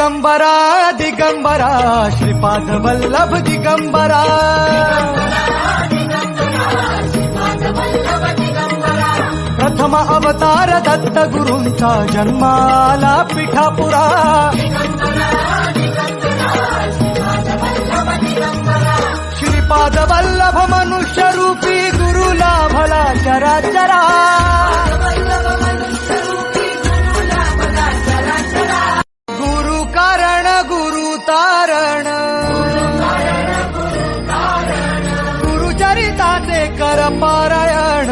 दिगंबरा दिगंबरा श्रीपाद वल्लभ दिगंबरा प्रथम अवतार दत्त गुरूंचा जन्माला पिठापुरा श्रीपाद वल्लभ मनुष्य रूपी गुरु लाभला चराचरा गुरु कारण गुरु तारण गुरुचरिताचे कर पारायण